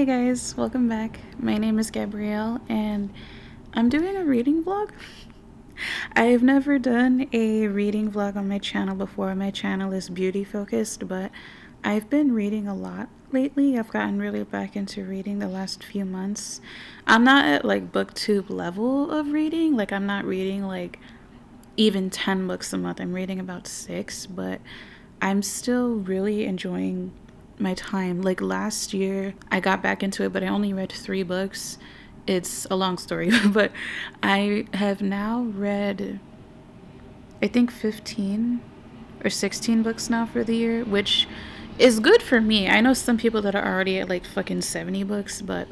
Hey guys, welcome back. My name is Gabrielle and I'm doing a reading vlog. I've never done a reading vlog on my channel before. My channel is beauty focused, but I've been reading a lot lately. I've gotten really back into reading the last few months. I'm not at like booktube level of reading. Like I'm not reading like even 10 books a month. I'm reading about 6, but I'm still really enjoying my time. Like last year I got back into it, but I only read 3 books. It's a long story, but I have now read I think 15 or 16 books now for the year, which is good for me. I know some people that are already at like fucking 70 books, but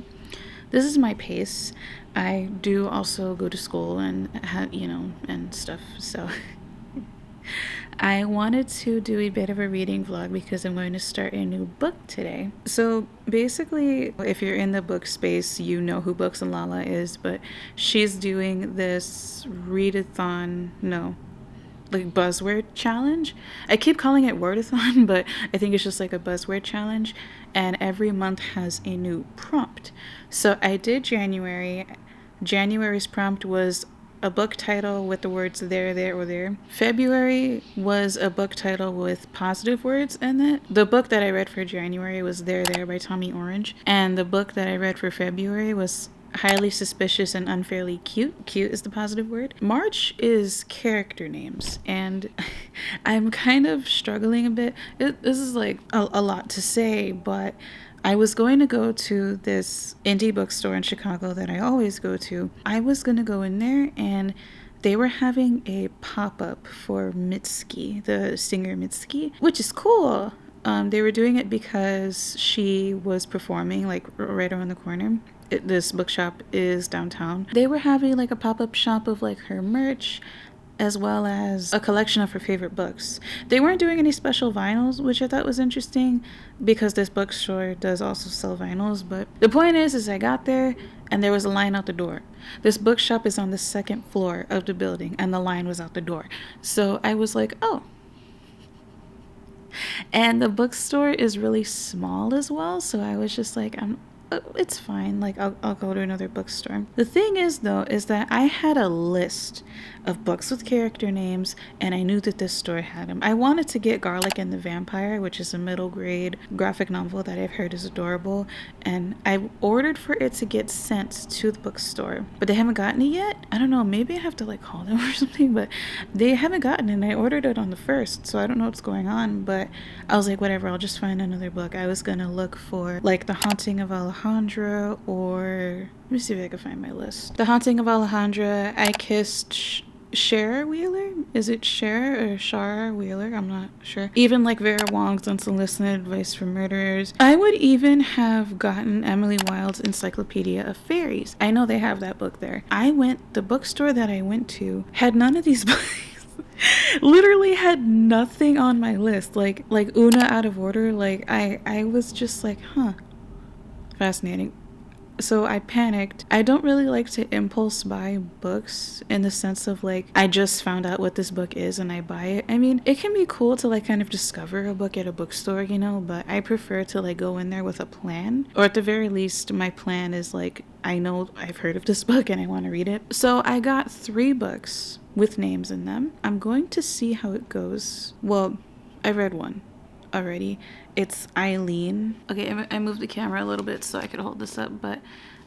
this is my pace. I do also go to school and and stuff, so I wanted to do a bit of a reading vlog because I'm going to start a new book today. So basically, if you're in the book space, you know who Books and Lala is, but she's doing this readathon, like buzzword challenge. I keep calling it wordathon, but I think it's just like a buzzword challenge, and every month has a new prompt. So I did January. January's prompt was a book title with the words there, there, or there. February was a book title with positive words in it. The book that I read for January was There, There by Tommy Orange. And the book that I read for February was Highly Suspicious and Unfairly Cute. Cute is the positive word. March is character names, and I'm kind of struggling a bit. This is like a lot to say, but I was going to go to this indie bookstore in Chicago that I always go to. I was going to go in there and they were having a pop-up for Mitski, the singer Mitski, which is cool. They were doing it because she was performing like right around the corner. This bookshop is downtown. They were having like a pop-up shop of like her merch, as well as a collection of her favorite books. They weren't doing any special vinyls, which I thought was interesting because this bookstore does also sell vinyls. But the point is I got there and there was a line out the door. This bookshop is on the 2nd floor of the building and the line was out the door. So I was like, oh. And the bookstore is really small as well. So I was just like, it's fine, like I'll go to another bookstore. The thing is though, is that I had a list of books with character names and I knew that this store had them. I wanted to get Garlic and the Vampire, which is a middle grade graphic novel that I've heard is adorable, and I ordered for it to get sent to the bookstore, but they haven't gotten it yet. I don't know, maybe I have to like call them or something, but they haven't gotten it and I ordered it on the 1st, so I don't know what's going on. But I was like, whatever, I'll just find another book. I was gonna look for like The Haunting of Alejandra, or let me see if I can find my list. The Haunting of Alejandra, I Kissed Cher Wheeler? Is it Cher or Shar Wheeler? I'm not sure. Even like Vera Wong's Unsolicited Advice for Murderers. I would even have gotten Emily Wilde's Encyclopedia of Fairies. I know they have that book there. The bookstore that I went to had none of these books. Literally had nothing on my list. Like Una Out of Order. Like I was just like, huh. Fascinating. So I panicked. I don't really like to impulse buy books in the sense of like, I just found out what this book is and I buy it. I mean, it can be cool to like kind of discover a book at a bookstore, but I prefer to like go in there with a plan. Or at the very least, my plan is like, I know I've heard of this book and I want to read it. So I got 3 books with names in them. I'm going to see how it goes. Well, I read one already. It's Eileen. Okay, I moved the camera a little bit so I could hold this up, but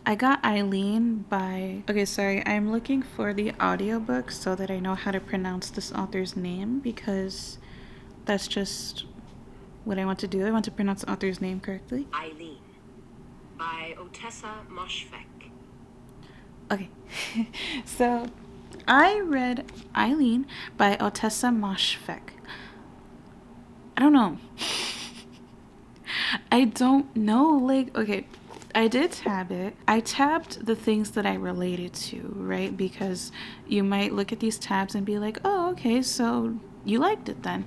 I got Eileen by... Okay, sorry, I'm looking for the audiobook so that I know how to pronounce this author's name, because that's just what I want to do. I want to pronounce the author's name correctly. Eileen by Ottessa Moshfegh. Okay, so I read Eileen by Ottessa Moshfegh. I don't know. I don't know, like, okay, I did tab it. I tabbed the things that I related to, right? Because you might look at these tabs and be like, oh, okay, so you liked it then.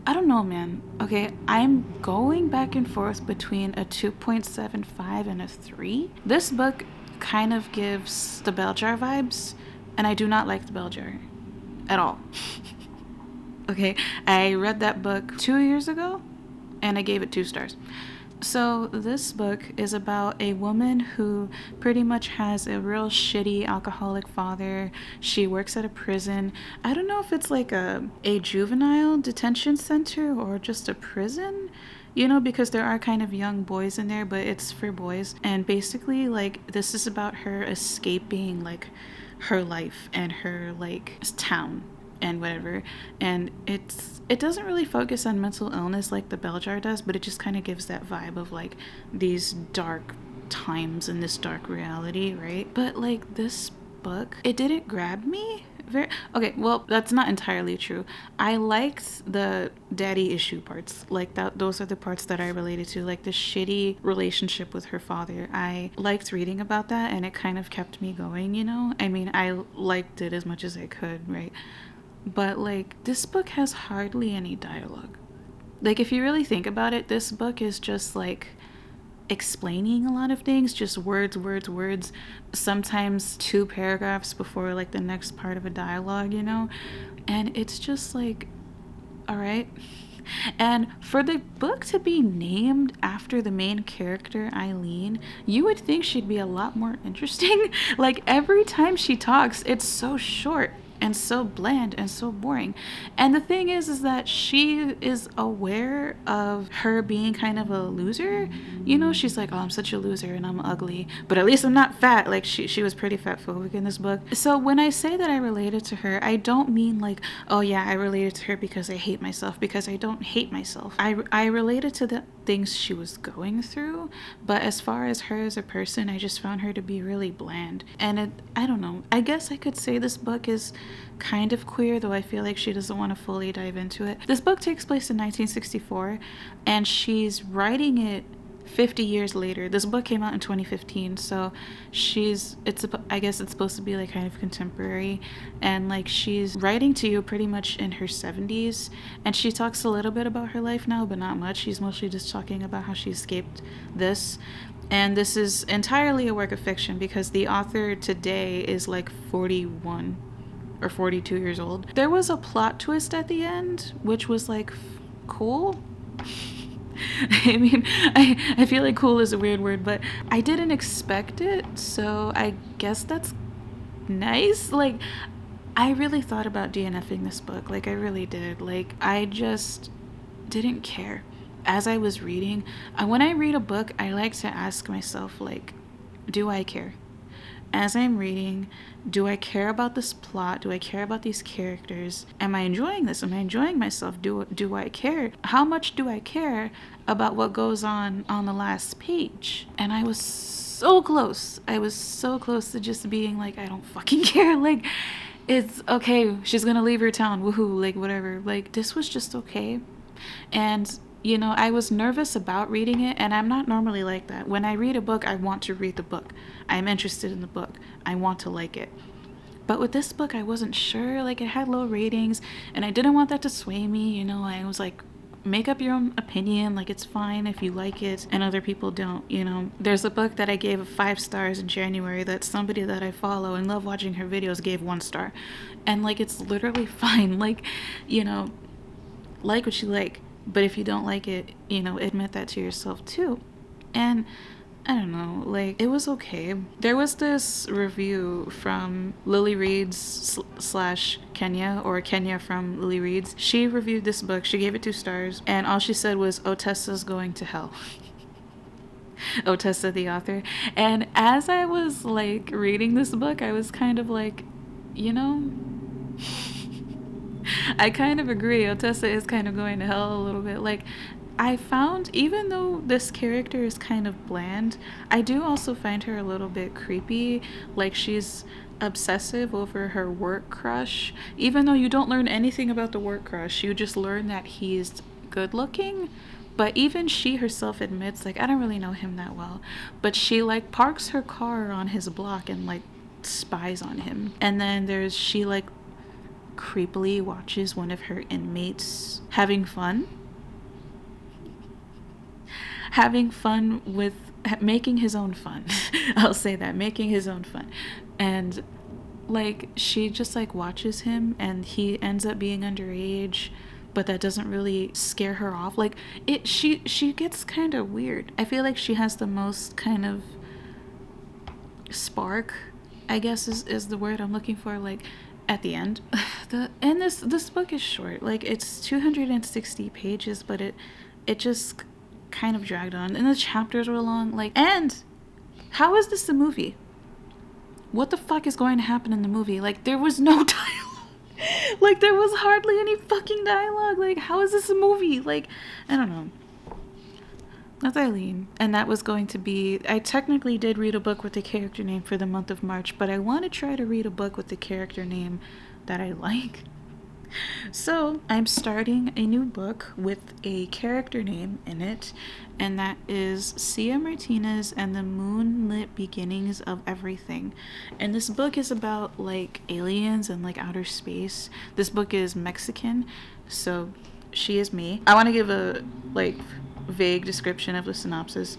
I don't know, man. Okay, I'm going back and forth between a 2.75 and a 3. This book kind of gives the bell jar vibes, and I do not like the bell jar at all. Okay, I read that book 2 years ago and I gave it 2 stars. So, this book is about a woman who pretty much has a real shitty alcoholic father. She works at a prison. I don't know if it's like a juvenile detention center or just a prison, you know, because there are kind of young boys in there, but it's for boys. And basically, like, this is about her escaping, like, her life and her, like, town and whatever. And it doesn't really focus on mental illness like the bell jar does, but it just kind of gives that vibe of like these dark times and this dark reality, right? But like this book, it didn't grab me very. Okay, well, that's not entirely true. I liked the daddy issue parts, like that. Those are the parts that I related to, like the shitty relationship with her father. I liked reading about that, and it kind of kept me going, you know. I mean, I liked it as much as I could, right? But like this book has hardly any dialogue. Like if you really think about it, this book is just like explaining a lot of things, just words, words, words, sometimes 2 paragraphs before like the next part of a dialogue, you know? And it's just like, all right. And for the book to be named after the main character, Eileen, you would think she'd be a lot more interesting. Like every time she talks, it's so short and so bland and so boring. And the thing is that she is aware of her being kind of a loser. You know, she's like, oh, I'm such a loser and I'm ugly, but at least I'm not fat. Like she was pretty fat phobic in this book. So when I say that I related to her, I don't mean like, oh yeah, I related to her because I hate myself, because I don't hate myself. I related to the things she was going through, but as far as her as a person, I just found her to be really bland. And I don't know, I guess I could say this book is kind of queer, though I feel like she doesn't want to fully dive into it. This book takes place in 1964, and she's writing it 50 years later. This book came out in 2015, so I guess it's supposed to be like kind of contemporary, and like she's writing to you pretty much in her 70s, and she talks a little bit about her life now, but not much. She's mostly just talking about how she escaped this. And this is entirely a work of fiction because the author today is like 41 or 42 years old. There was a plot twist at the end, which was like cool. I mean, I feel like cool is a weird word, but I didn't expect it, so I guess that's nice. Like, I really thought about DNFing this book. Like, I really did. Like, I just didn't care. As I was reading, when I read a book, I like to ask myself, like, do I care? As I'm reading, do I care about this plot? Do I care about these characters? Am I enjoying this? Am I enjoying myself? Do I care? How much do I care about what goes on the last page? And I was so close. I was so close to just being like, I don't fucking care. Like, it's okay. She's gonna leave her town. Woohoo. Like, whatever. Like, this was just okay. And you know, I was nervous about reading it, and I'm not normally like that. When I read a book, I want to read the book. I'm interested in the book. I want to like it. But with this book, I wasn't sure. Like, it had low ratings, and I didn't want that to sway me. You know, I was like, make up your own opinion. Like, it's fine if you like it and other people don't, you know. There's a book that I gave 5 stars in January that somebody that I follow and love watching her videos gave 1 star. And, like, it's literally fine. Like, you know, like what you like. But if you don't like it, you know, admit that to yourself too. And I don't know, like, it was okay. There was this review from Lily Reads / Kenya, or Kenya from Lily Reads. She reviewed this book. She gave it 2 stars. And all she said was, Ottessa's going to hell. Ottessa, the author. And as I was, like, reading this book, I was kind of like, you know... I kind of agree. Ottessa is kind of going to hell a little bit. Like, I found, even though this character is kind of bland, I do also find her a little bit creepy. Like, she's obsessive over her work crush. Even though you don't learn anything about the work crush, you just learn that he's good looking. But even she herself admits, like, I don't really know him that well. But she, like, parks her car on his block and, like, spies on him. And then she, like, creepily watches one of her inmates having fun with making his own fun. I'll say that, making his own fun. And like, she just like watches him, and he ends up being underage, but that doesn't really scare her off. Like she gets kind of weird. I feel like she has the most kind of spark, I guess is the word I'm looking for, like at the end. This book is short. Like it's 260 pages, but it just kind of dragged on, and the chapters were long. Like, and how is this a movie? What the fuck is going to happen in the movie? Like, there was no dialogue. Like, there was hardly any fucking dialogue. Like, how is this a movie? Like, I don't know. That's Eileen. And that was going to be... I technically did read a book with the character name for the month of March, but I want to try to read a book with the character name that I like. So I'm starting a new book with a character name in it, and that is Cia Martinez and the Moonlit Beginnings of Everything. And this book is about like aliens and like outer space. This book is Mexican, so she is me. I want to give a like vague description of the synopsis.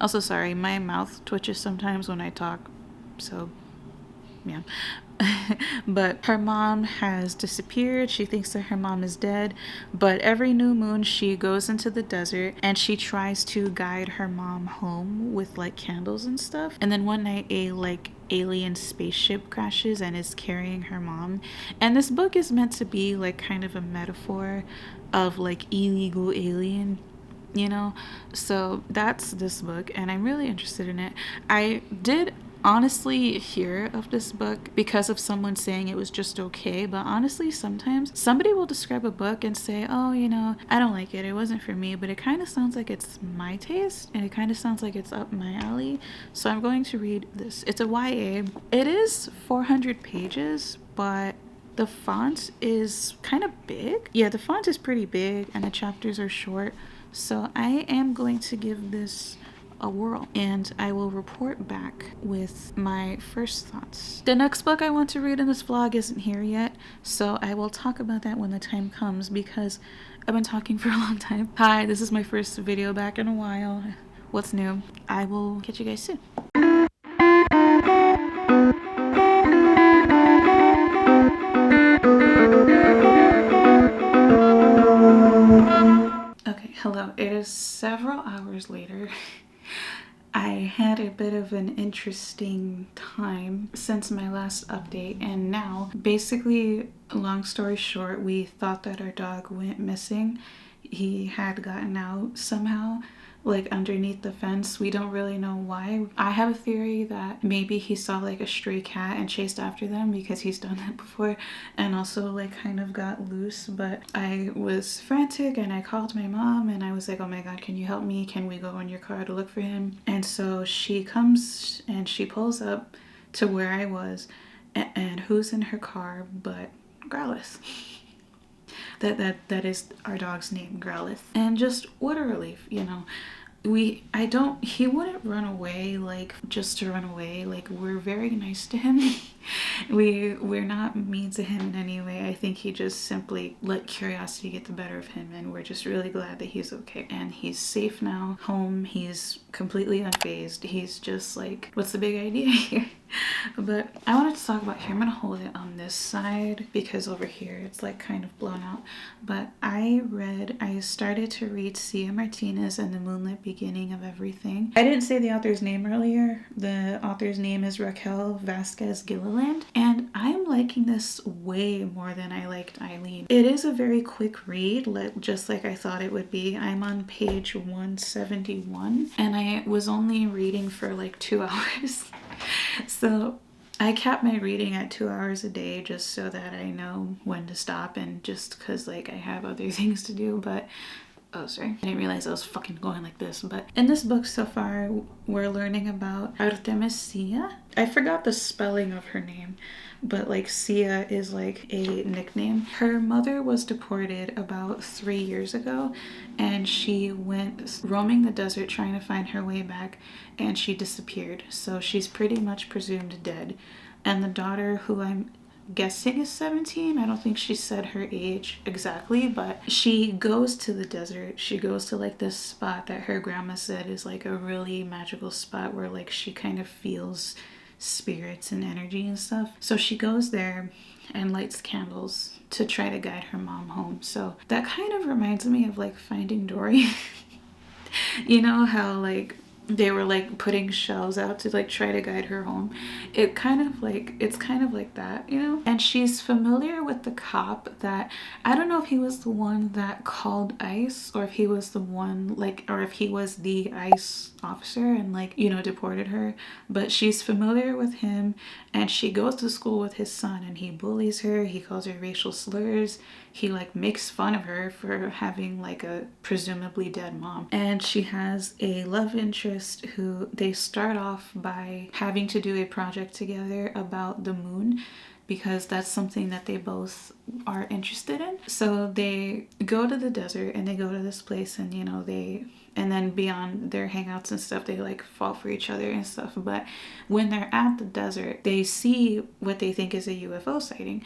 Also, sorry, my mouth twitches sometimes when I talk, so yeah. But her mom has disappeared. She thinks that her mom is dead, but every new moon she goes into the desert and she tries to guide her mom home with like candles and stuff. And then one night a like alien spaceship crashes and is carrying her mom. And this book is meant to be like kind of a metaphor of like illegal alien, you know. So that's this book, and I'm really interested in it. I did honestly hear of this book because of someone saying it was just okay, but honestly sometimes somebody will describe a book and say, oh, you know, I don't like it, it wasn't for me, but it kind of sounds like it's my taste and it kind of sounds like it's up my alley. So I'm going to read this. It's a YA. It is 400 pages, but the font is kind of big. Yeah, the font is pretty big and the chapters are short. So I am going to give this a whirl, and I will report back with my first thoughts. The next book I want to read in this vlog isn't here yet, so I will talk about that when the time comes, because I've been talking for a long time. Hi, this is my first video back in a while. What's new? I will catch you guys soon. Okay, hello. It is several hours later. I had a bit of an interesting time since my last update, and now, basically, long story short, we thought that our dog went missing. He had gotten out somehow, like underneath the fence. We don't really know why. I have a theory that maybe he saw like a stray cat and chased after them, because he's done that before, and also like kind of got loose. But I was frantic and I called my mom and I was like, oh my god, can you help me? Can we go in your car to look for him? And so she comes and she pulls up to where I was, and who's in her car but Growlithe. That is our dog's name, Growlithe. And just what a relief, you know. He wouldn't run away like just to run away. Like, we're very nice to him. We're not mean to him in any way. I think he just simply let curiosity get the better of him, and we're just really glad that he's okay. And he's safe now, home. He's completely unfazed. He's just like, what's the big idea here? But I wanted to talk about here. I'm gonna hold it on this side because over here it's like kind of blown out. But I started to read Cia Martinez and the Moonlit Beginning of Everything. I didn't say the author's name earlier. The author's name is Raquel Vasquez Gilliland, and I'm liking this way more than I liked Eileen. It is a very quick read, just like I thought it would be. I'm on page 171 and I was only reading for like 2 hours. So I kept my reading at 2 hours a day just so that I know when to stop, and just because like I have other things to do. But oh, sorry, I didn't realize I was fucking going like this. But in this book so far, we're learning about Ottessa. I forgot the spelling of her name, but like Cia is like a nickname. Her mother was deported about 3 years ago, and she went roaming the desert trying to find her way back, and she disappeared. So she's pretty much presumed dead. And the daughter, who I'm guessing is 17, I don't think she said her age exactly, but she goes to the desert. She goes to like this spot that her grandma said is like a really magical spot where like she kind of feels spirits and energy and stuff. So she goes there and lights candles to try to guide her mom home. So that kind of reminds me of like Finding Dory. You know how like they were like putting shells out to like try to guide her home. It's kind of like that, you know. And she's familiar with the cop that, I don't know if he was the one that called ICE, or if he was the one like, or if he was the ICE officer and like, you know, deported her, but she's familiar with him. And she goes to school with his son, and he bullies her, he calls her racial slurs, he like makes fun of her for having like a presumably dead mom. And she has a love interest who they start off by having to do a project together about the moon, because that's something that they both are interested in. So they go to the desert and they go to this place, and you know, and then beyond their hangouts and stuff, they like fall for each other and stuff. But when they're at the desert, they see what they think is a UFO sighting.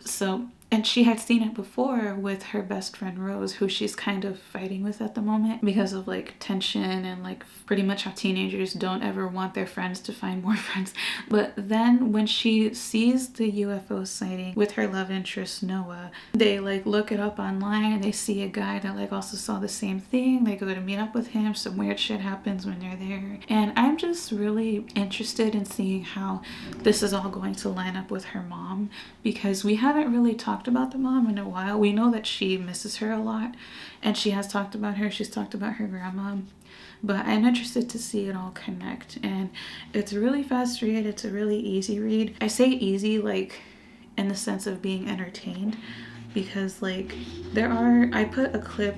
So, and she had seen it before with her best friend Rose, who she's kind of fighting with at the moment because of like tension and like pretty much how teenagers don't ever want their friends to find more friends. But then when she sees the UFO sighting with her love interest Noah, they like look it up online. They see a guy that like also saw the same thing. They go to meet up with him. Some weird shit happens when they're there. And I'm just really interested in seeing how this is all going to line up with her mom, because we haven't really talked about the mom in a while. We know that she misses her a lot, and she has talked about her. She's talked about her grandma, but I'm interested to see it all connect. And it's a really fast read. It's a really easy read. I say easy like in the sense of being entertained, because like I put a clip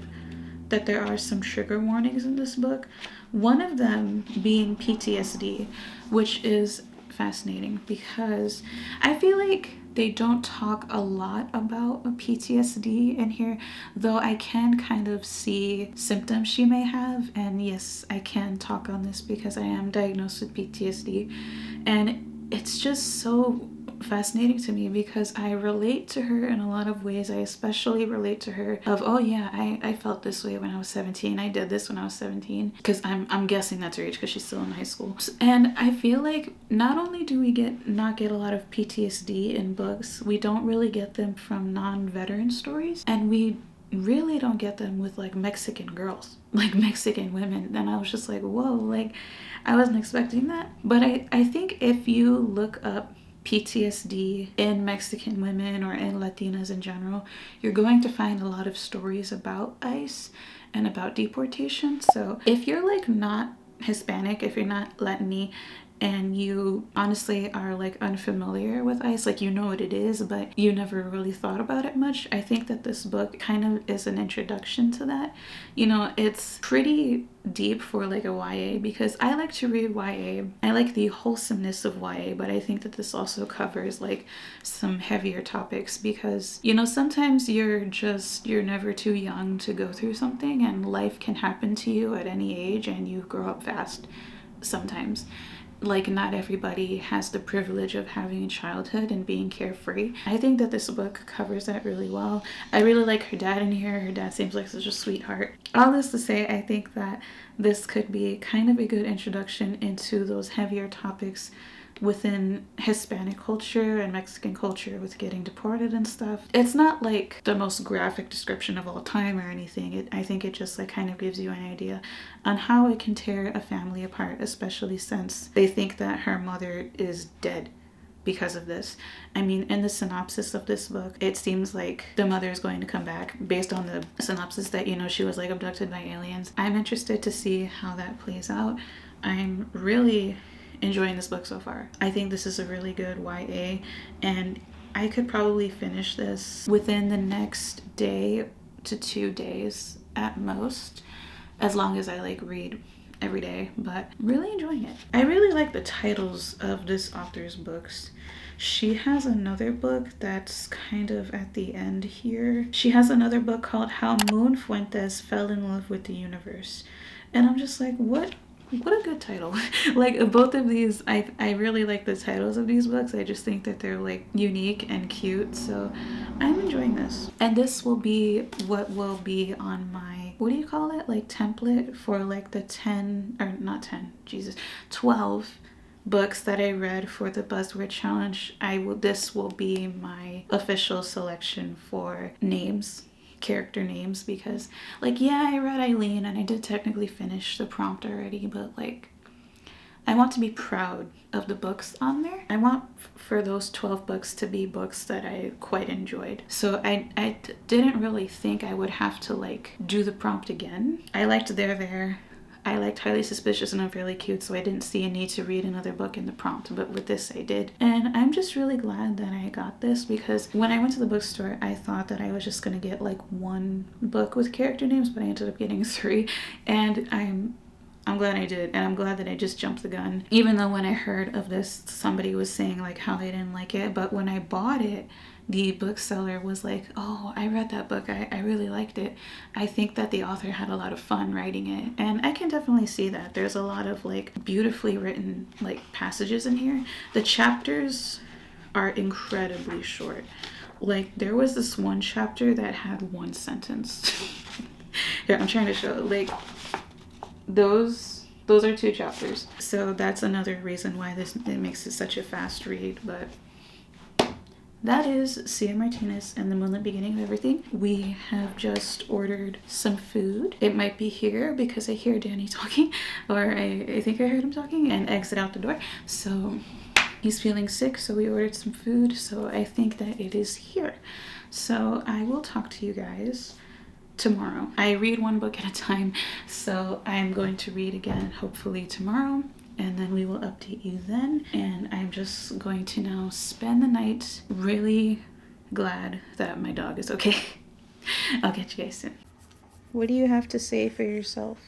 that there are some trigger warnings in this book, one of them being PTSD, which is fascinating because I feel like they don't talk a lot about PTSD in here, though I can kind of see symptoms she may have. And yes, I can talk on this because I am diagnosed with PTSD. And it's just so fascinating to me because I relate to her in a lot of ways. I especially relate to her of, oh yeah, I felt this way when I was 17. I did this when I was 17, because I'm guessing that's her age because she's still in high school. And I feel like not only do we not get a lot of PTSD in books, we don't really get them from non-veteran stories, and we really don't get them with like Mexican girls, like Mexican women. And I was just like, whoa, like I wasn't expecting that. But I think if you look up PTSD in Mexican women or in Latinas in general, you're going to find a lot of stories about ICE and about deportation. So if you're like not Hispanic, if you're not Latini, and you honestly are like unfamiliar with ICE, like you know what it is, but you never really thought about it much, I think that this book kind of is an introduction to that. You know, it's pretty deep for like a YA, because I like to read YA. I like the wholesomeness of YA, but I think that this also covers like some heavier topics, because you know, sometimes you're never too young to go through something, and life can happen to you at any age, and you grow up fast sometimes. Like not everybody has the privilege of having a childhood and being carefree. I think that this book covers that really well. I really like her dad in here. Her dad seems like such a sweetheart. All this to say, I think that this could be kind of a good introduction into those heavier topics within Hispanic culture and Mexican culture with getting deported and stuff. It's not like the most graphic description of all time or anything. I think it just like kind of gives you an idea on how it can tear a family apart, especially since they think that her mother is dead because of this. I mean, in the synopsis of this book, it seems like the mother is going to come back based on the synopsis that, you know, she was like abducted by aliens. I'm interested to see how that plays out. I'm really enjoying this book so far. I think this is a really good YA, and I could probably finish this within the next day to 2 days at most, as long as I like read every day. But really enjoying it. I really like the titles of this author's books. She has another book that's kind of at the end here. She has another book called How Moon Fuentes Fell in Love with the Universe, and I'm just like, what a good title. Like both of these, I really like the titles of these books. I just think that they're like unique and cute, so I'm enjoying this. And this will be what will be on my, what do you call it, like template for like the 10, or not 10, Jesus, 12 books that I read for the Buzzword Challenge, this will be my official selection for names, character names, because like, yeah, I read Eileen and I did technically finish the prompt already, but like, I want to be proud of the books on there. I want for those 12 books to be books that I quite enjoyed. So I didn't really think I would have to like do the prompt again. I liked There. I liked Highly Suspicious and Unfairly Cute, so I didn't see a need to read another book in the prompt, but with this I did. And I'm just really glad that I got this, because when I went to the bookstore, I thought that I was just gonna get like one book with character names, but I ended up getting 3, and I'm glad I did, and I'm glad that I just jumped the gun. Even though when I heard of this, somebody was saying like how they didn't like it, but when I bought it, the bookseller was like, oh, I read that book, I really liked it. I think that the author had a lot of fun writing it, and I can definitely see that. There's a lot of like beautifully written like passages in here. The chapters are incredibly short. Like there was this one chapter that had 1 sentence. Here, I'm trying to show, like, those are 2 chapters. So that's another reason why it makes it such a fast read. But that is Cia Martinez and the Moonlit Beginning of Everything. We have just ordered some food. It might be here because I hear Danny talking, or I think I heard him talking, and exit out the door. So he's feeling sick, so we ordered some food. So I think that it is here. So I will talk to you guys tomorrow. I read 1 book at a time, so I'm going to read again hopefully tomorrow, and then we will update you then. And I'm just going to now spend the night really glad that my dog is okay. I'll get you guys soon. What do you have to say for yourself?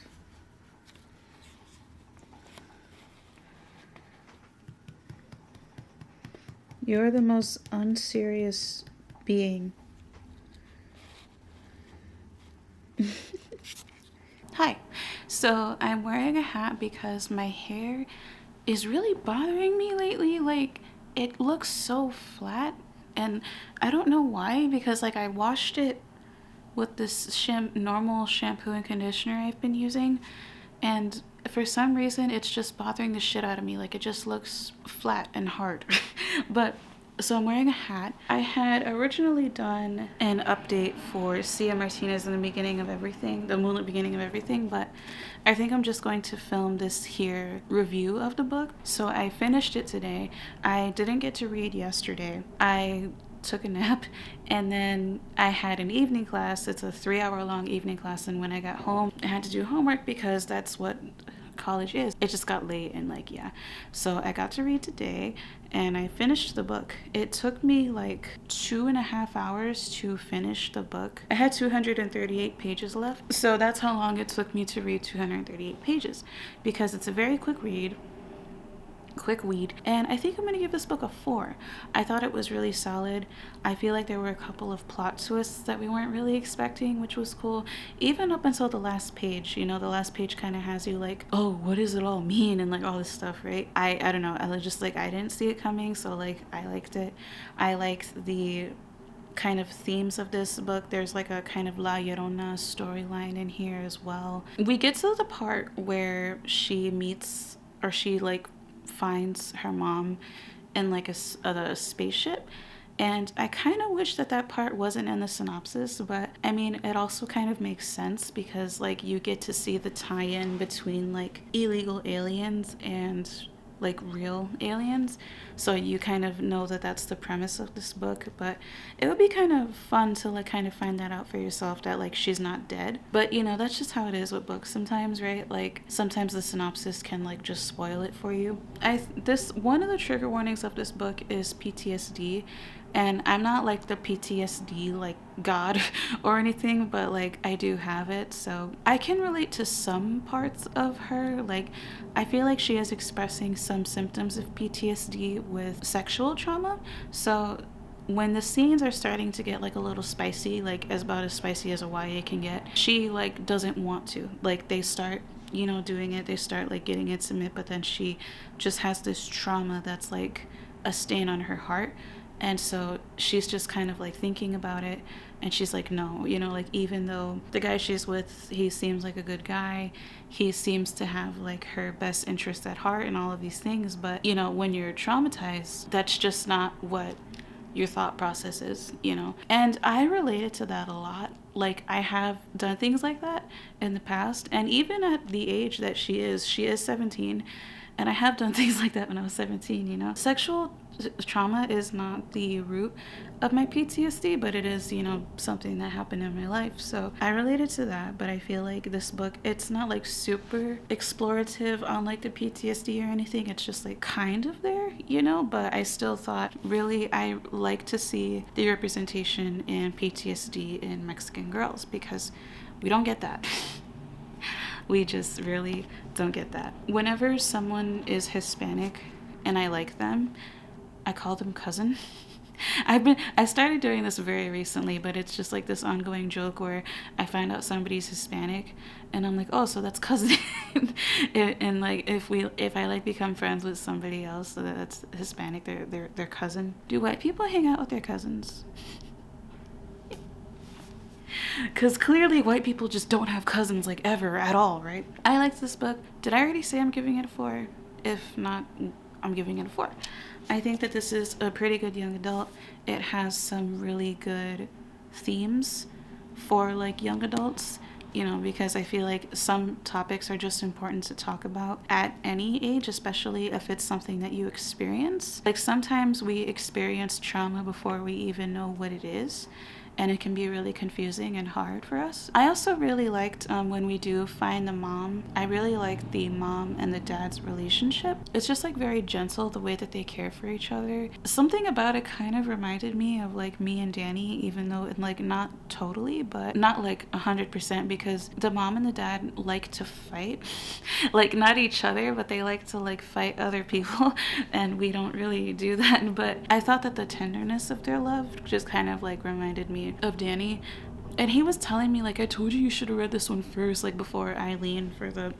You're the most unserious being. Hi. So I'm wearing a hat because my hair is really bothering me lately. Like, it looks so flat, and I don't know why, because like I washed it with this normal shampoo and conditioner I've been using, and for some reason it's just bothering the shit out of me. Like, it just looks flat and hard. But so I'm wearing a hat. I had originally done an update for Cia Martinez in the Beginning of Everything, the Moonlit Beginning of Everything, but I think I'm just going to film this here review of the book. So I finished it today. I didn't get to read yesterday. I took a nap, and then I had an evening class. It's a 3-hour long evening class, and when I got home, I had to do homework because that's what college is. It just got late, and like, yeah. So I got to read today, and I finished the book. It took me like 2.5 hours to finish the book. I had 238 pages left, so that's how long it took me to read 238 pages, because it's a very quick read. And I think I'm gonna give this book a 4. I thought it was really solid. I feel like there were a couple of plot twists that we weren't really expecting, which was cool. Even up until the last page, you know, the last page kind of has you like, oh, what does it all mean, and like all this stuff, right? I don't know, I was just like, I didn't see it coming, so like I liked it. I liked the kind of themes of this book. There's like a kind of La Llorona storyline in here as well. We get to the part where she meets, or she like finds her mom in like a spaceship, and I kind of wish that part wasn't in the synopsis, but I mean, it also kind of makes sense because like you get to see the tie-in between like illegal aliens and like real aliens, so you kind of know that that's the premise of this book. But it would be kind of fun to like kind of find that out for yourself, that like she's not dead. But you know, that's just how it is with books sometimes, right? Like sometimes the synopsis can like just spoil it for you. One of the trigger warnings of this book is PTSD, and I'm not like the PTSD like god or anything, but like I do have it, so I can relate to some parts of her. Like I feel like she is expressing some symptoms of PTSD with sexual trauma. So when the scenes are starting to get like a little spicy, like about as spicy as a YA can get, she like doesn't want to. Like they start, you know, doing it, they start like getting intimate, but then she just has this trauma that's like a stain on her heart, And so she's just kind of like thinking about it, and she's like, no, you know, like even though the guy she's with, he seems like a good guy, he seems to have like her best interest at heart and all of these things, but you know, when you're traumatized, that's just not what your thought process is, you know. And I related to that a lot. Like I have done things like that in the past, and even at the age that she is 17, and I have done things like that when I was 17, you know. Sexual trauma is not the root of my PTSD, but it is, you know, something that happened in my life. So I related to that, but I feel like this book, it's not like super explorative on like the PTSD or anything. It's just like kind of there, you know, but I still thought really I like to see the representation in PTSD in Mexican girls, because we don't get that. We just really don't get that. Whenever someone is Hispanic and I like them, I call them cousin. I started doing this very recently, but it's just like this ongoing joke where I find out somebody's Hispanic and I'm like, oh, so that's cousin. And like if I like become friends with somebody else that's Hispanic, they're cousin. Do white people hang out with their cousins? Because clearly white people just don't have cousins like ever at all, right? I liked this book. Did I already say I'm giving it a 4? If not, I'm giving it a 4. I think that this is a pretty good young adult. It has some really good themes for like young adults, you know, because I feel like some topics are just important to talk about at any age, especially if it's something that you experience. Like sometimes we experience trauma before we even know what it is, and it can be really confusing and hard for us. I also really liked when we do find the mom. I really liked the mom and the dad's relationship. It's just like very gentle, the way that they care for each other. Something about it kind of reminded me of like me and Danny, even though like not totally, but not like 100%, because the mom and the dad like to fight. Like not each other, but they like to like fight other people, and we don't really do that. But I thought that the tenderness of their love just kind of like reminded me of Danny. And he was telling me like, I told you should have read this one first, like before Eileen for the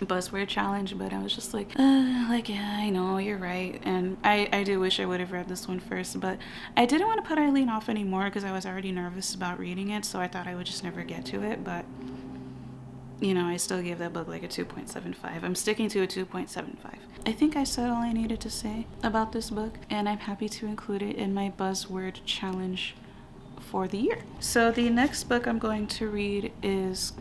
buzzword challenge. But I was just like yeah, I know, you're right. And I do wish I would have read this one first, but I didn't want to put Eileen off anymore because I was already nervous about reading it, so I thought I would just never get to it. But you know, I still gave that book like a 2.75. I'm sticking to a 2.75. I think I said all I needed to say about this book, and I'm happy to include it in my buzzword challenge for the year. So the next book I'm going to read is,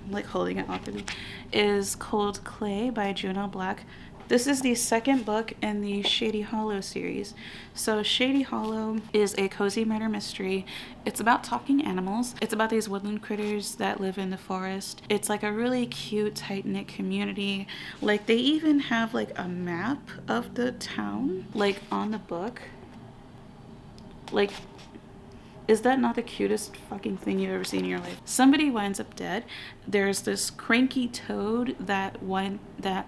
like holding it awkwardly, is Cold Clay by Juno Black. This is the second book in the Shady Hollow series. So Shady Hollow is a cozy murder mystery. It's about talking animals. It's about these woodland critters that live in the forest. It's like a really cute, tight-knit community. Like they even have like a map of the town, like on the book. Like, is that not the cutest fucking thing you've ever seen in your life? Somebody winds up dead. There's this cranky toad that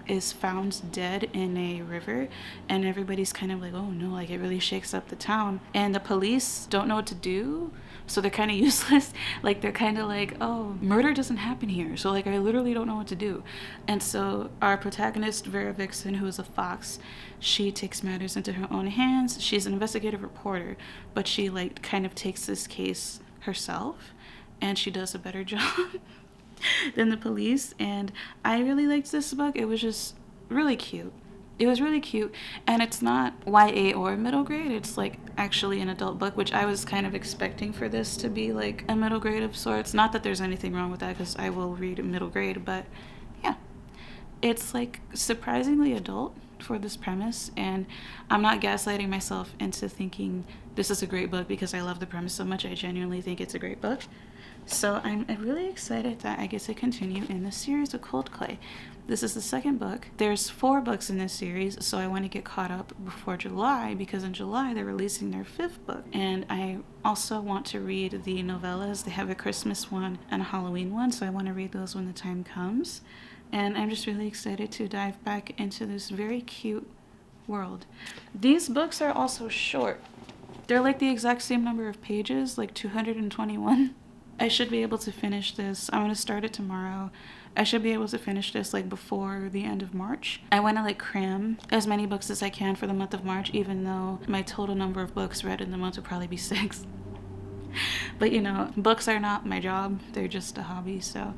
is found dead in a river, and everybody's kind of like, oh no, like it really shakes up the town. And the police don't know what to do, so they're kind of useless. Like they're kind of like, oh, murder doesn't happen here, so like I literally don't know what to do. And so our protagonist, Vera Vixen, who is a fox, she takes matters into her own hands. She's an investigative reporter, but she like kind of takes this case herself, and she does a better job than the police. And I really liked this book. It was just really cute. It was really cute, and it's not YA or middle grade. It's like actually an adult book, which I was kind of expecting for this to be like a middle grade of sorts. Not that there's anything wrong with that, because I will read middle grade, but yeah, it's like surprisingly adult for this premise. And I'm not gaslighting myself into thinking this is a great book because I love the premise so much. I genuinely think it's a great book. So I'm really excited that I get to continue in the series of Cold Clay. This is the second book. There's 4 books in this series, so I want to get caught up before July, because in July they're releasing their 5th book. And I also want to read the novellas. They have a Christmas one and a Halloween one, so I want to read those when the time comes. And I'm just really excited to dive back into this very cute world. These books are also short. They're like the exact same number of pages, like 221. I should be able to finish this. I'm going to start it tomorrow. I should be able to finish this like before the end of March. I want to like cram as many books as I can for the month of March, even though my total number of books read in the month would probably be 6. But you know, books are not my job, they're just a hobby, so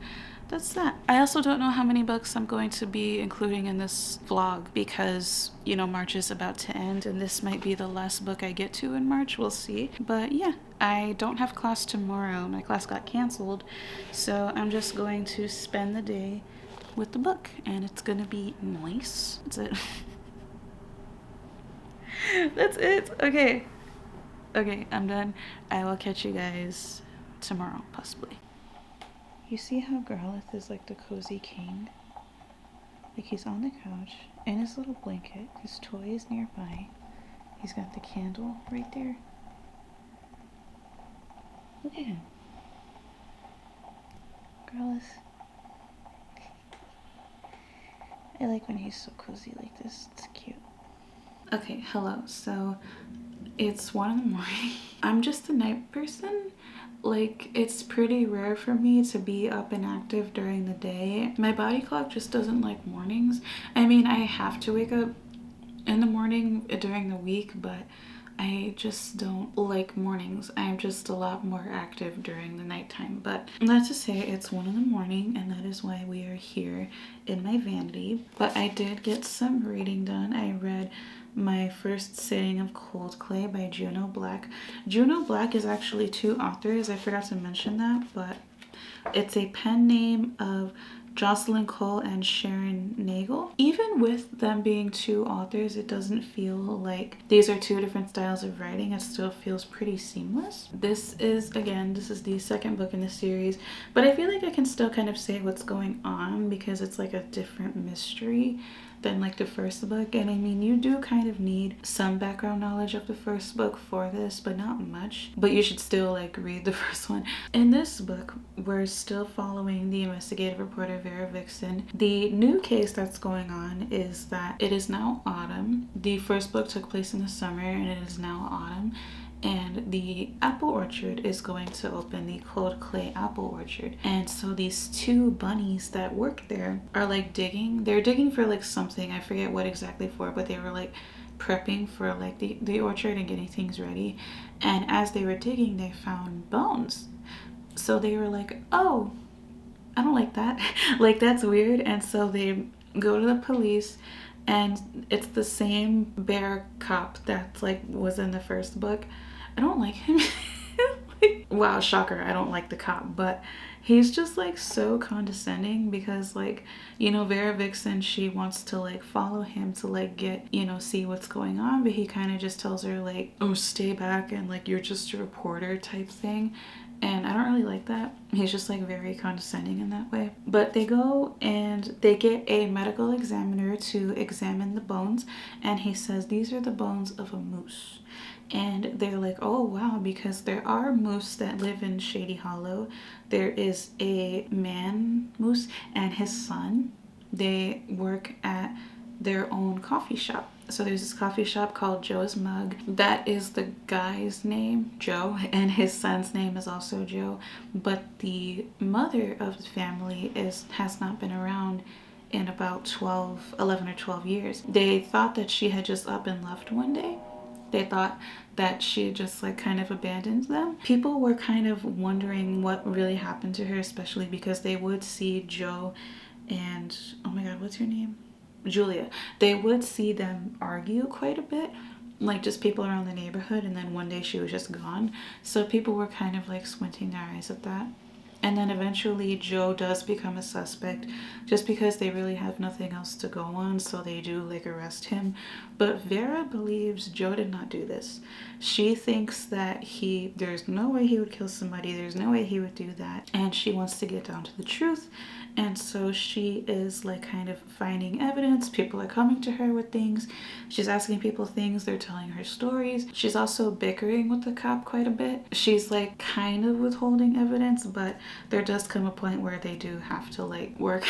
that's that. I also don't know how many books I'm going to be including in this vlog because, you know, March is about to end and this might be the last book I get to in March, we'll see. But yeah, I don't have class tomorrow, my class got canceled, so I'm just going to spend the day with the book and it's gonna be nice. That's it. That's it. Okay, I'm done. I will catch you guys tomorrow, possibly. You see how Growlithe is like the cozy king? Like he's on the couch in his little blanket, his toy is nearby. He's got the candle right there. Look at him. Growlithe. I like when he's so cozy like this, it's cute. Okay, hello, so it's 1 in the morning. I'm just a night person. Like, it's pretty rare for me to be up and active during the day. My body clock just doesn't like mornings. I mean, I have to wake up in the morning during the week, but I just don't like mornings. I'm just a lot more active during the nighttime. But not to say it's 1 in the morning, and that is why we are here in my vanity. But I did get some reading done. I read my first sitting of Cold Clay by Juno Black. Juno Black is actually 2 authors. I forgot to mention that, but it's a pen name of Jocelyn Cole and Sharon Nagel. Even with them being 2 authors, it doesn't feel like these are 2 different styles of writing. It still feels pretty seamless. This is the 2nd book in the series, but I feel like I can still kind of say what's going on because it's like a different mystery than like the first book. And I mean, you do kind of need some background knowledge of the first book for this, but not much. But you should still like read the first one. In this book, we're still following the investigative reporter Vera Vixen. The new case that's going on is that it is now autumn. The first book took place in the summer and it is now autumn. And the apple orchard is going to open, the Cold Clay apple orchard. And so these 2 bunnies that work there are like digging. They're digging for like something, I forget what exactly for, but they were like prepping for like the orchard and getting things ready. And as they were digging, they found bones. So they were like, oh, I don't like that. Like, that's weird. And so they go to the police, and it's the same bear cop that like was in the first book. I don't like him. Like, wow, shocker, I don't like the cop, but he's just like so condescending because like, you know, Vera Vixen, she wants to like follow him to like get, you know, see what's going on, but he kind of just tells her like, oh, stay back and like you're just a reporter type thing. And I don't really like that. He's just like very condescending in that way. But they go and they get a medical examiner to examine the bones, and he says these are the bones of a moose. And they're like, oh wow, because there are moose that live in Shady Hollow. There is a man moose and his son. They work at their own coffee shop. So there's this coffee shop called Joe's Mug. That is the guy's name, Joe, and his son's name is also Joe. But the mother of the family has not been around in about 11 or 12 years. They thought that she had just up and left one day. They thought that she had just like kind of abandoned them. People were kind of wondering what really happened to her, especially because they would see Joe and, oh my god, what's her name? Julia. They would see them argue quite a bit, like just people around the neighborhood, and then one day she was just gone. So people were kind of like squinting their eyes at that. And then eventually Joe does become a suspect just because they really have nothing else to go on, so they do like arrest him. But Vera believes Joe did not do this. She thinks that there's no way he would kill somebody, there's no way he would do that, and she wants to get down to the truth. And so she is like kind of finding evidence. People are coming to her with things. She's asking people things. They're telling her stories. She's also bickering with the cop quite a bit. She's like kind of withholding evidence, but there does come a point where they do have to like work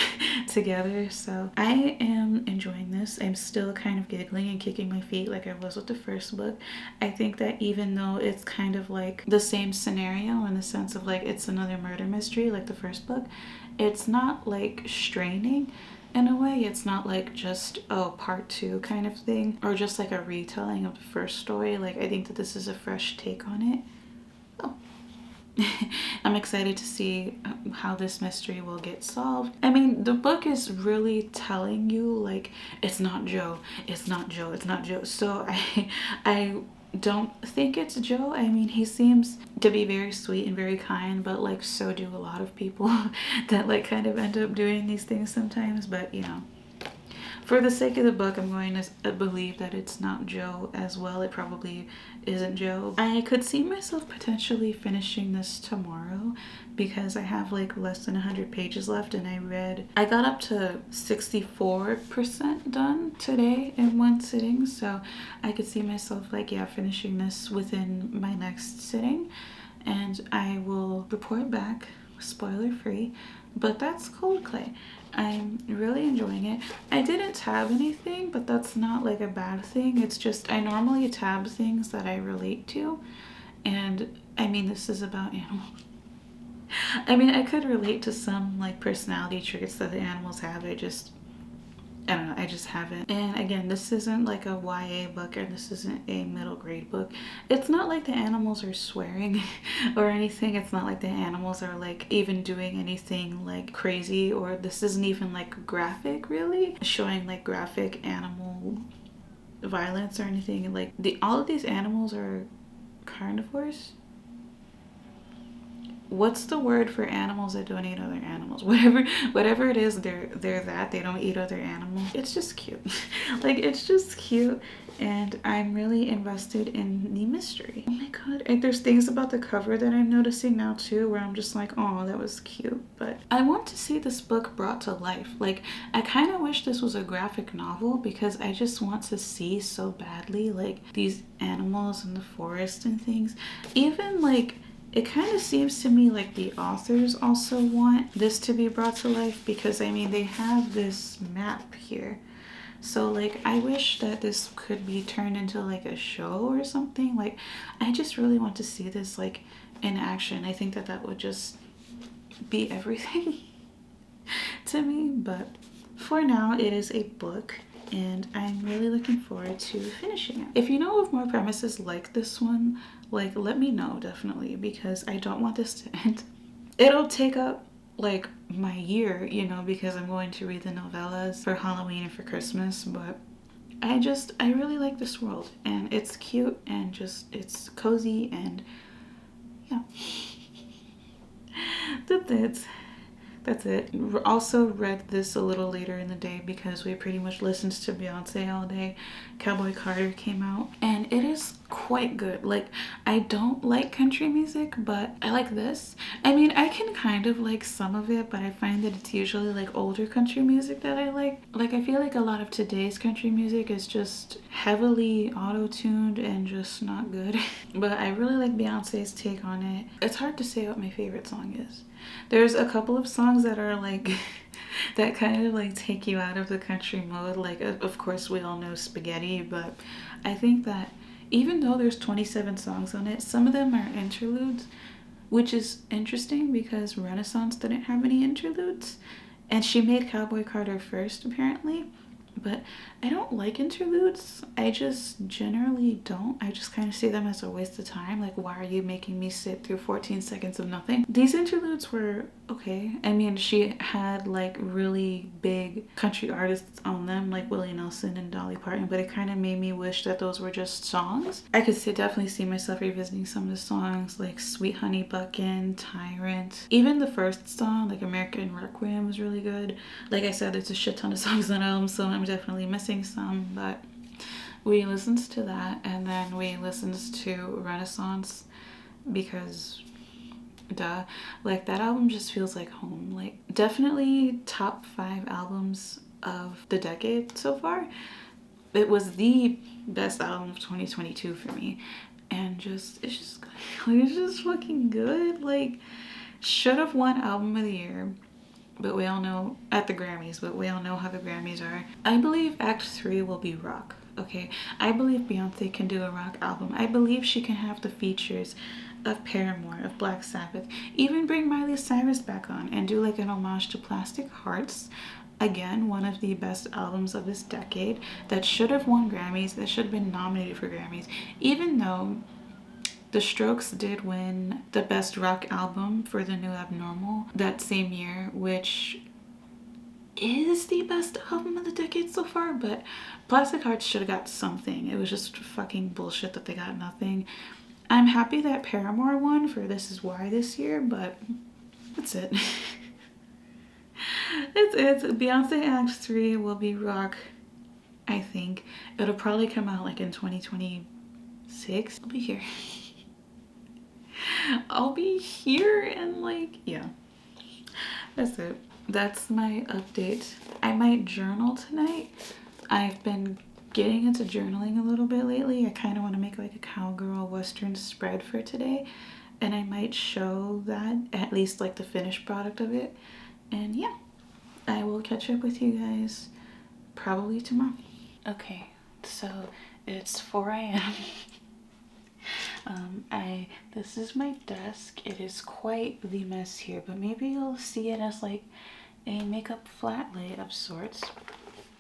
together. So I am enjoying this. I'm still kind of giggling and kicking my feet like I was with the first book. I think that even though it's kind of like the same scenario in the sense of like it's another murder mystery like the first book, it's not like straining in a way. It's not like just, oh, part two kind of thing, or just like a retelling of the first story. Like, I think that this is a fresh take on it. Oh. I'm excited to see how this mystery will get solved. I mean, the book is really telling you, like, it's not Joe, it's not Joe, it's not Joe. So I don't think it's Joe. I mean, he seems to be very sweet and very kind, but like so do a lot of people that like kind of end up doing these things sometimes. But you know, for the sake of the book, I'm going to believe that it's not Joe as well. It probably isn't Joe. I could see myself potentially finishing this tomorrow because I have like less than 100 pages left, and I got up to 64% done today in one sitting. So I could see myself like, yeah, finishing this within my next sitting, and I will report back spoiler free. But that's Cold Clay. I'm really enjoying it. I didn't tab anything, but that's not like a bad thing. It's just I normally tab things that I relate to, and I mean, this is about animals. I mean, I could relate to some like personality traits that the animals have. I don't know, I just haven't. And again, this isn't like a YA book, or this isn't a middle grade book. It's not like the animals are swearing or anything. It's not like the animals are like even doing anything like crazy, or this isn't even like graphic really, showing like graphic animal violence or anything. Like all of these animals are carnivores. What's the word for animals that don't eat other animals? Whatever it is, they're that. They don't eat other animals. It's just cute. Like, it's just cute, and I'm really invested in the mystery. Oh my god. And there's things about the cover that I'm noticing now too where I'm just like, oh, that was cute. But I want to see this book brought to life. Like, I kind of wish this was a graphic novel because I just want to see so badly like these animals in the forest and things. Even like, it kind of seems to me like the authors also want this to be brought to life because I mean, they have this map here. So like, I wish that this could be turned into like a show or something. Like, I just really want to see this like in action. I think that that would just be everything to me. But for now, it is a book, and I'm really looking forward to finishing it. If you know of more premises like this one, like, let me know definitely, because I don't want this to end. It'll take up like my year, you know, because I'm going to read the novellas for Halloween and for Christmas. But I really like this world, and it's cute, and just it's cozy, and yeah. That's it. Also read this a little later in the day because we pretty much listened to Beyonce all day. Cowboy Carter came out, and it is quite good. Like, I don't like country music, but I like this. I mean, I can kind of like some of it, but I find that it's usually like older country music that I like. Like, I feel like a lot of today's country music is just heavily auto-tuned and just not good. But I really like Beyonce's take on it. It's hard to say what my favorite song is. There's a couple of songs that are like that kind of like take you out of the country mode. Like, of course we all know Spaghetti, but I think that even though there's 27 songs on it, some of them are interludes, which is interesting because Renaissance didn't have any interludes, and she made Cowboy Carter first apparently. But I don't like interludes. I just generally don't. I just kind of see them as a waste of time. Like, why are you making me sit through 14 seconds of nothing? These interludes were okay. I mean, she had like really big country artists on them, like Willie Nelson and Dolly Parton, but it kind of made me wish that those were just songs. I could definitely see myself revisiting some of the songs, like Sweet Honey Buckin', Tyrant. Even the first song, like American Requiem, was really good. Like I said, there's a shit ton of songs on the album, so I'm definitely missing some, but we listened to that, and then we listened to Renaissance because duh. Like, that album just feels like home. Like, definitely top 5 albums of the decade so far. It was the best album of 2022 for me, and it's just fucking good. Like, Should have won album of the year, but we all know at the Grammys, but we all know how the Grammys are. I believe Act 3 will be rock, okay? I believe Beyonce can do a rock album. I believe she can have the features of Paramore, of Black Sabbath, even bring Miley Cyrus back on and do like an homage to Plastic Hearts. Again, one of the best albums of this decade that should have won Grammys, that should have been nominated for Grammys, even though the Strokes did win the Best Rock Album for The New Abnormal that same year, which is the best album of the decade so far, but Plastic Hearts should have got something. It was just fucking bullshit that they got nothing. I'm happy that Paramore won for This Is Why this year, but that's it. It's Beyonce Act 3 will be rock, I think. It'll probably come out like in 2026. I'll be here. I'll be here and like, yeah. That's it. That's my update. I might journal tonight. I've been getting into journaling a little bit lately. I kind of want to make like a cowgirl western spread for today, and I might show that, at least like the finished product of it. And yeah, I will catch up with you guys probably tomorrow. Okay, so it's 4 a.m. This is my desk. It is quite the mess here, but maybe you'll see it as like a makeup flat lay of sorts.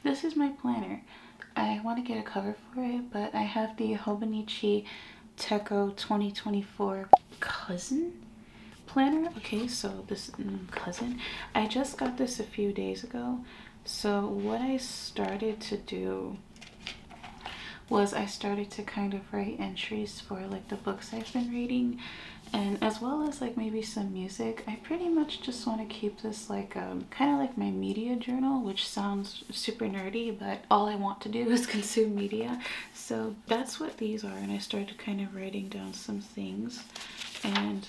This is my planner. I want to get a cover for it, but I have the Hobonichi Techo 2024 cousin planner. Okay, so this cousin, I just got this a few days ago. So what I started to do was I started to kind of write entries for like the books I've been reading, and as well as like maybe some music. I pretty much just want to keep this like kind of like my media journal, which sounds super nerdy, but all I want to do is consume media. So that's what these are, and I started kind of writing down some things, and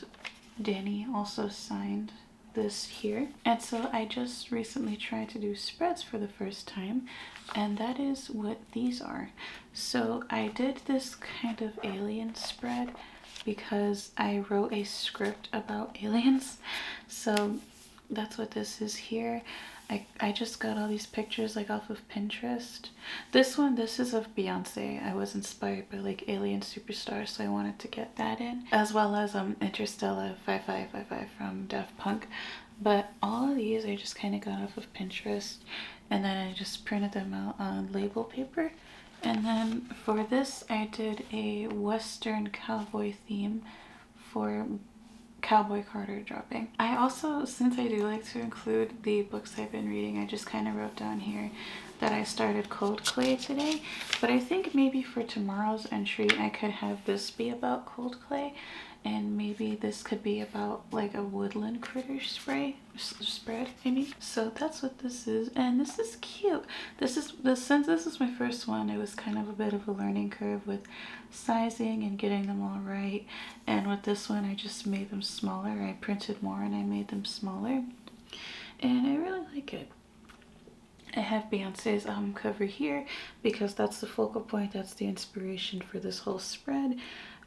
Danny also signed this here. And so I just recently tried to do spreads for the first time, and that is what these are. So I did this kind of alien spread because I wrote a script about aliens. So that's what this is here. I just got all these pictures like off of Pinterest. This is of Beyonce. I was inspired by like Alien Superstar, so I wanted to get that in, as well as Interstellar 5555 from Daft Punk. But all of these I just kind of got off of Pinterest, and then I just printed them out on label paper. And then for this I did a Western cowboy theme for Cowboy Carter dropping. I also, since I do like to include the books I've been reading, I just kind of wrote down here that I started Cold Clay today, but I think maybe for tomorrow's entry I could have this be about Cold Clay, and maybe this could be about like a woodland critter spread, I mean. So that's what this is, and this is cute. Since this is my first one, it was kind of a bit of a learning curve with sizing and getting them all right. And with this one, I just made them smaller. I printed more and I made them smaller, and I really like it. I have Beyonce's album cover here because that's the focal point, that's the inspiration for this whole spread.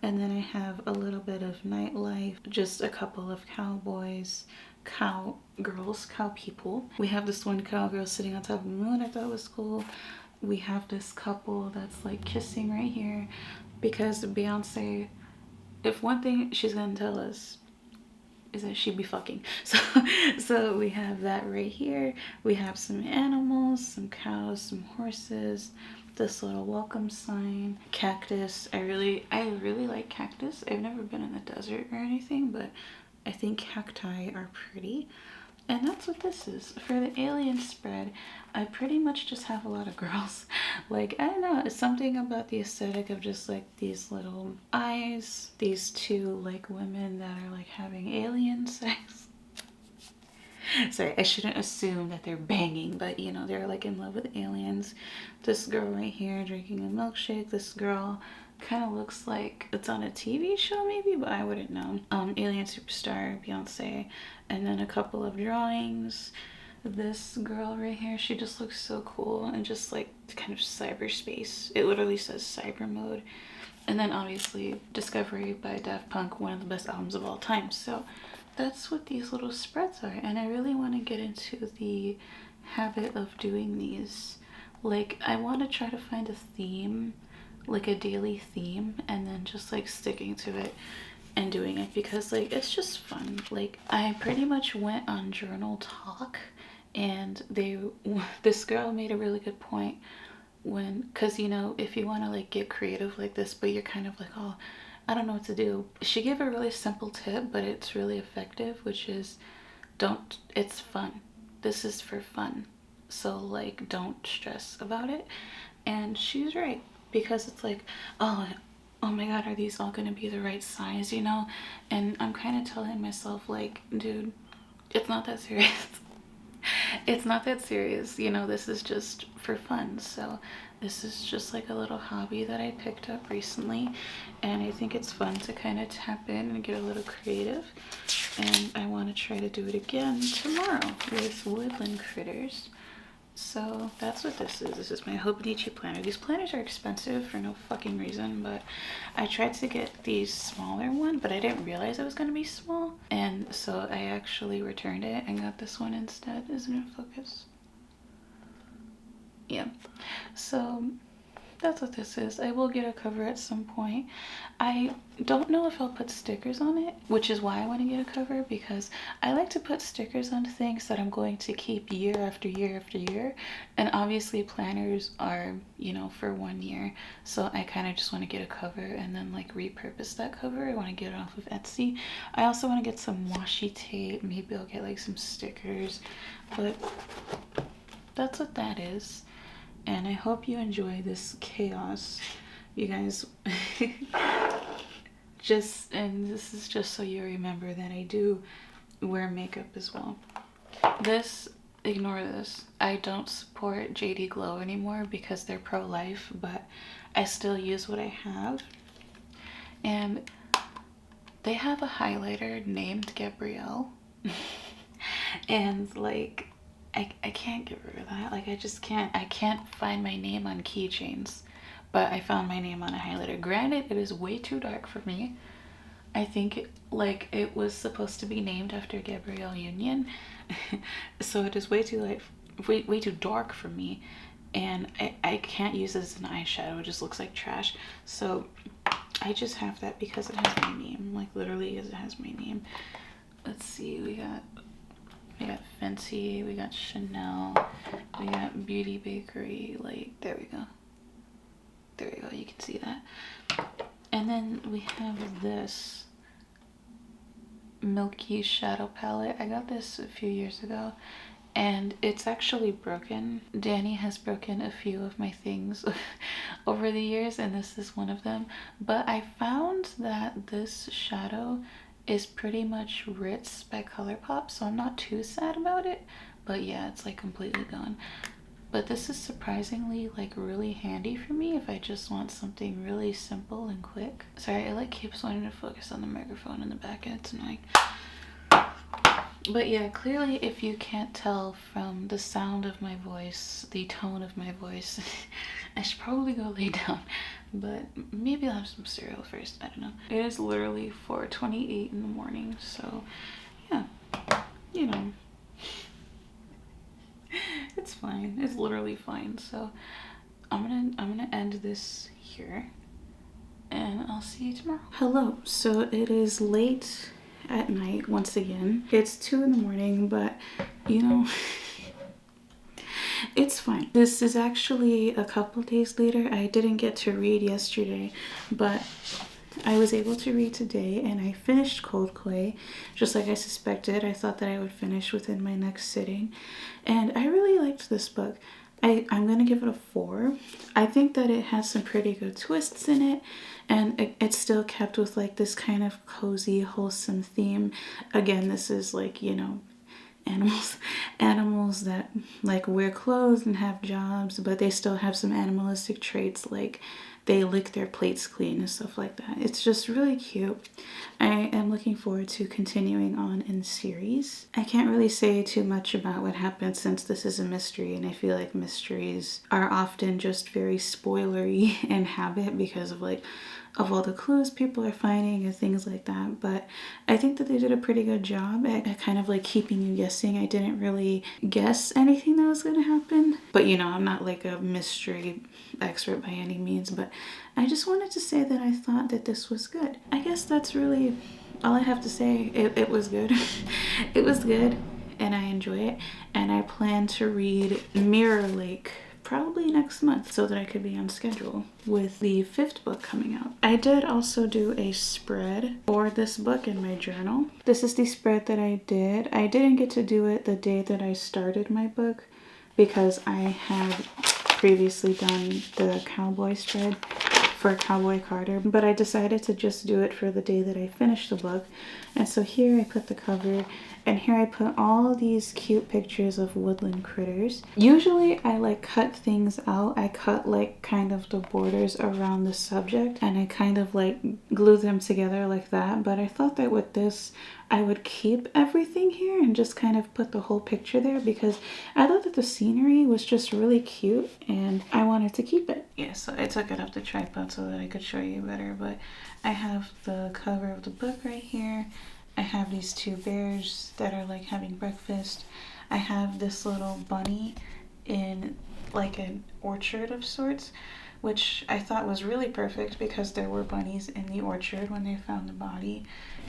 And then I have a little bit of nightlife, just a couple of cowboys, cowgirls, cow people. We have this one cowgirl sitting on top of the moon, I thought was cool. We have this couple that's like kissing right here, because Beyonce, if one thing she's gonna tell us is that she'd be fucking. So we have that right here. We have some animals, some cows, some horses, this little welcome sign, cactus. I really like cactus. I've never been in the desert or anything, but I think cacti are pretty. And that's what this is. For the alien spread, I pretty much just have a lot of girls. Like, I don't know, it's something about the aesthetic of just like these little eyes, these two like women that are like having alien sex. Sorry, I shouldn't assume that they're banging, but you know, they're like in love with aliens. This girl right here drinking a milkshake. This girl kind of looks like it's on a TV show maybe, but I wouldn't know. Alien Superstar, Beyonce, and then a couple of drawings. This girl right here, she just looks so cool and just like kind of cyberspace. It literally says cyber mode. And then obviously Discovery by Daft Punk, one of the best albums of all time. So that's what these little spreads are, and I really want to get into the habit of doing these. Like, I want to try to find a theme, like a daily theme, and then just like sticking to it and doing it, because like it's just fun. Like, I pretty much went on Journal Talk, and this girl made a really good point when, because you know, if you want to like get creative like this but you're kind of like, oh, I don't know what to do, she gave a really simple tip but it's really effective, which is, don't, it's fun, this is for fun, so like don't stress about it. And she's right, because it's like, oh my god, are these all gonna be the right size, you know? And I'm kind of telling myself like, dude, it's not that serious. It's not that serious, you know, this is just for fun. So this is just like a little hobby that I picked up recently, and I think it's fun to kind of tap in and get a little creative. And I want to try to do it again tomorrow with woodland critters. So that's what this is. This is my Hobonichi planner. These planners are expensive for no fucking reason, but I tried to get the smaller one, but I didn't realize it was going to be small. And so I actually returned it and got this one instead. Isn't it focus? Yeah. So that's what this is. I will get a cover at some point. I don't know if I'll put stickers on it, which is why I want to get a cover, because I like to put stickers on things that I'm going to keep year after year after year. And obviously planners are, you know, for 1 year. So I kind of just want to get a cover and then like repurpose that cover. I want to get it off of Etsy. I also want to get some washi tape. Maybe I'll get like some stickers. But that's what that is. And I hope you enjoy this chaos, you guys. And this is just so you remember that I do wear makeup as well. This, ignore this. I don't support JD Glow anymore because they're pro-life, but I still use what I have. And they have a highlighter named Gabrielle. And like, I can't get rid of that. Like, I just can't. I can't find my name on keychains, but I found my name on a highlighter. Granted, it is way too dark for me. I think it was supposed to be named after Gabrielle Union, so it is way too way too dark for me, and I can't use this as an eyeshadow. It just looks like trash. So I just have that because it has my name. Like, literally, it has my name. Let's see. We got Fenty, we got Chanel, we got Beauty Bakery. Like, there we go, you can see that. And then we have this Milky Shadow palette. I got this a few years ago and it's actually broken. Danny has broken a few of my things over the years, and this is one of them. But I found that this shadow is pretty much Ritz by ColourPop, so I'm not too sad about it. But yeah, it's like completely gone. But this is surprisingly like really handy for me if I just want something really simple and quick. Sorry, it like keeps wanting to focus on the microphone in the back end. It's annoying. But yeah, clearly if you can't tell from the sound of my voice, the tone of my voice, I should probably go lay down. But maybe I'll have some cereal first. I don't know. It is literally 4:28 in the morning, so yeah, you know, it's fine. It's literally fine. So I'm gonna end this here, and I'll see you tomorrow. Hello. So it is late at night once again. It's 2 in the morning, but you know, it's fine. This is actually a couple days later. I didn't get to read yesterday, but I was able to read today, and I finished Cold Clay, just like I suspected. I thought that I would finish within my next sitting, and I really liked this book. I'm gonna give it a 4. I think that it has some pretty good twists in it, and it's still kept with like this kind of cozy, wholesome theme. Again, this is like, you know, animals that like wear clothes and have jobs, but they still have some animalistic traits, like they lick their plates clean and stuff like that. It's just really cute. I am looking forward to continuing on in the series. I can't really say too much about what happens since this is a mystery, and I feel like mysteries are often just very spoilery in habit because of like of all the clues people are finding and things like that. But I think that they did a pretty good job at kind of like keeping you guessing. I didn't really guess anything that was going to happen. But you know, I'm not like a mystery expert by any means, but I just wanted to say that I thought that this was good. I guess that's really all I have to say. It was good. It was good, and I enjoy it, and I plan to read Mirror Lake probably next month so that I could be on schedule with the 5th book coming out. I did also do a spread for this book in my journal. This is the spread that I did. I didn't get to do it the day that I started my book because I had previously done the Cowboy spread for Cowboy Carter, but I decided to just do it for the day that I finished the book. And so here I put the cover, and here I put all these cute pictures of woodland critters. Usually I like cut things out. I cut like kind of the borders around the subject, and I kind of like glue them together like that. But I thought that with this I would keep everything here and just kind of put the whole picture there because I thought that the scenery was just really cute and I wanted to keep it. Yeah, so I took it off the tripod so that I could show you better, but I have the cover of the book right here. I have these 2 bears that are like having breakfast. I have this little bunny in like an orchard of sorts, which I thought was really perfect because there were bunnies in the orchard when they found the body.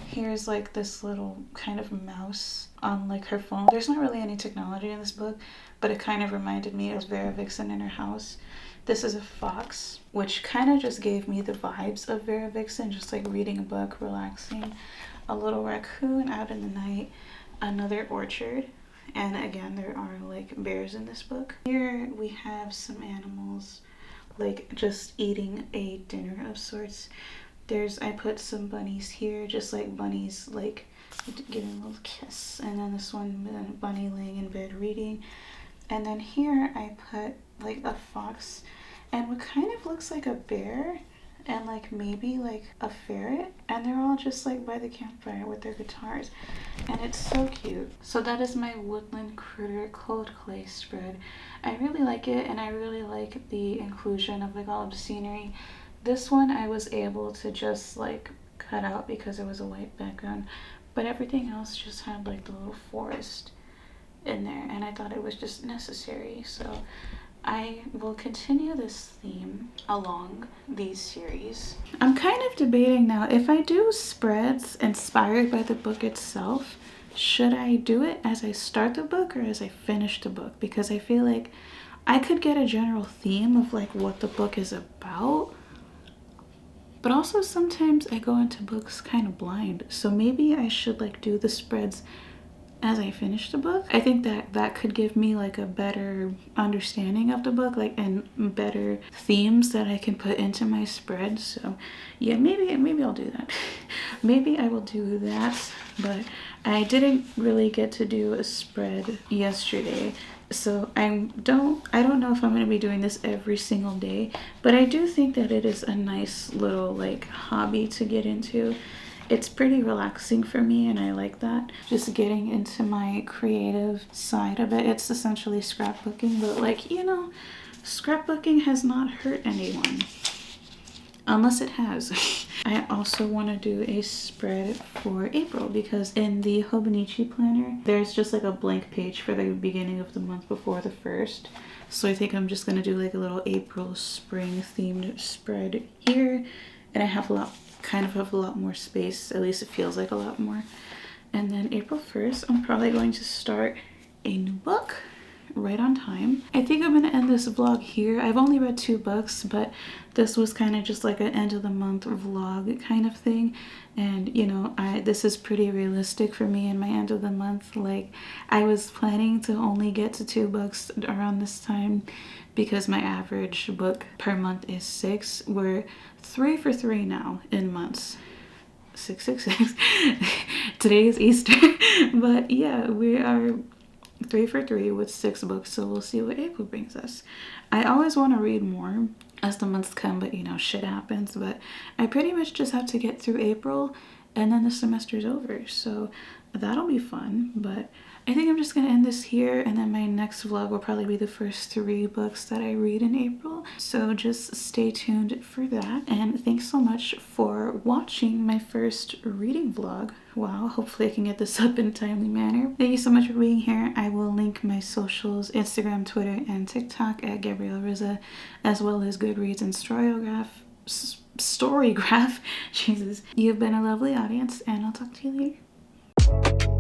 Here's like this little kind of mouse on like her phone. There's not really any technology in this book, but it kind of reminded me of Vera Vixen in her house. This is a fox, which kind of just gave me the vibes of Vera Vixen, just like reading a book, relaxing. A little raccoon out in the night, another orchard, and again there are like bears in this book. Here we have some animals like just eating a dinner of sorts. I put some bunnies here, just like bunnies like giving a little kiss, and then this one bunny laying in bed reading. And then here I put like a fox and what kind of looks like a bear and like maybe like a ferret, and they're all just like by the campfire with their guitars, and it's so cute. So that is my woodland critter cold clay spread. I really like it, and I really like the inclusion of like all of the scenery. This one I was able to just like cut out because it was a white background, but everything else just had like the little forest in there, and I thought it was just necessary. So I will continue this theme along these series. I'm kind of debating now if I do spreads inspired by the book itself, should I do it as I start the book or as I finish the book? Because I feel like I could get a general theme of like what the book is about, but also sometimes I go into books kind of blind, so maybe I should like do the spreads as I finish the book. I think that that could give me like a better understanding of the book, like, and better themes that I can put into my spread. So yeah, maybe I'll do that. Maybe I will do that, but I didn't really get to do a spread yesterday, so I don't know if I'm going to be doing this every single day, but I do think that it is a nice little like hobby to get into. It's pretty relaxing for me, and I like that. Just getting into my creative side of it. It's essentially scrapbooking, but like, you know, scrapbooking has not hurt anyone. Unless it has. I also want to do a spread for April because in the Hobonichi planner, there's just like a blank page for the beginning of the month before the 1st. So I think I'm just going to do like a little April spring themed spread here. And I have a lot more space, at least it feels like a lot more. And then April 1st, I'm probably going to start a new book right on time. I think I'm gonna end this vlog here. I've only read 2 books, but this was kind of just like an end of the month vlog kind of thing. And you know, this is pretty realistic for me in my end of the month. Like, I was planning to only get to 2 books around this time because my average book per month is 6. We're 3 for 3 now in months. 666. Today is Easter. But yeah, we are 3 for 3 with 6 books, so we'll see what April brings us. I always want to read more as the months come, but you know, shit happens. But I pretty much just have to get through April and then the semester's over. So that'll be fun. But I think I'm just gonna end this here, and then my next vlog will probably be the first 3 books that I read in April. So just stay tuned for that. And thanks so much for watching my first reading vlog. Wow, hopefully I can get this up in a timely manner. Thank you so much for being here. I will link my socials, Instagram, Twitter, and TikTok at Gabrielle Razo, as well as Goodreads and Storygraph. Jesus. You've been a lovely audience, and I'll talk to you later.